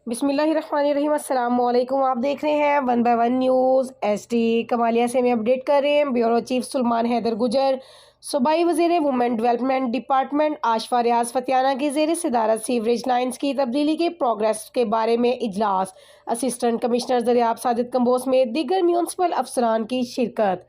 بسم اللہ الرحمن الرحیم۔ السلام علیکم، آپ دیکھ رہے ہیں 1/1 نیوز HD۔ کمالیہ سے میں اپڈیٹ کر رہے ہیں۔ بیورو چیف سلمان حیدر گجر، صوبائی وزیر وومن ڈیولپمنٹ ڈپارٹمنٹ آشفا ریاض فتیانہ کی زیر صدارت سیوریج لائنز کی تبدیلی کے پروگریس کے بارے میں اجلاس۔ اسسٹنٹ کمشنر دریاب ساجد کمبوز میں دیگر میونسپل افسران کی شرکت۔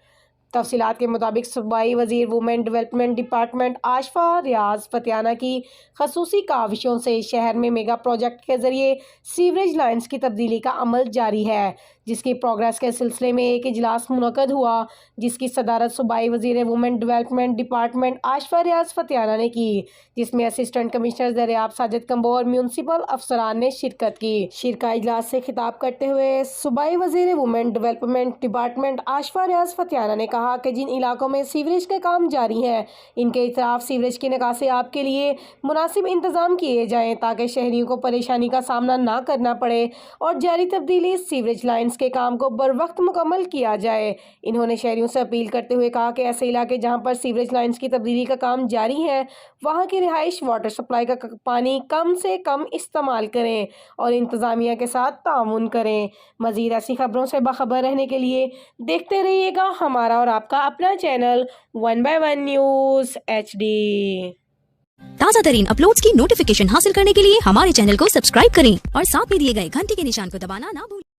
تفصیلات کے مطابق صوبائی وزیر وومن ڈیولپمنٹ ڈپارٹمنٹ آشفا ریاض فتیانہ کی خصوصی کاوشوں سے شہر میں میگا پروجیکٹ کے ذریعے سیوریج لائنز کی تبدیلی کا عمل جاری ہے، جس کی پروگریس کے سلسلے میں ایک اجلاس منعقد ہوا، جس کی صدارت صوبائی وزیر وومن ڈیولپمنٹ ڈپارٹمنٹ آشفا ریاض فتیانہ نے کی، جس میں اسسٹنٹ کمشنر دریاب ساجد کمبو اور میونسپل افسران نے شرکت کی۔ شرکا اجلاس سے خطاب کرتے ہوئے صوبائی وزیر وومن ڈیولپمنٹ ڈپارٹمنٹ آشفا ریاض فتیانہ نے کہا کہ جن علاقوں میں سیوریج کے کام جاری ہیں، ان کے اطراف سیوریج کے نکاسی آب کے لیے مناسب انتظام کیے جائیں تاکہ شہریوں کو پریشانی کا سامنا نہ کرنا پڑے اور جاری تبدیلی سیوریج لائنز کے کام کو بروقت مکمل کیا جائے۔ انہوں نے شہریوں سے اپیل کرتے ہوئے کہا کہ ایسے علاقے جہاں پر سیوریج لائنز کی تبدیلی کا کام جاری ہے، وہاں کی رہائش واٹر سپلائی کا پانی کم سے کم استعمال کریں اور انتظامیہ کے ساتھ تعاون کریں۔ مزید ایسی خبروں سے باخبر رہنے کے لیے دیکھتے رہیے گا ہمارا اور آپ کا اپنا چینل 1/1 نیوز HD۔ تازہ ترین اپلوڈز کی نوٹیفیکیشن حاصل کرنے کے لیے ہمارے چینل کو سبسکرائب کریں اور ساتھ میں دیے گئے گھنٹی کے نشان کو دبانا نہ بھولیں۔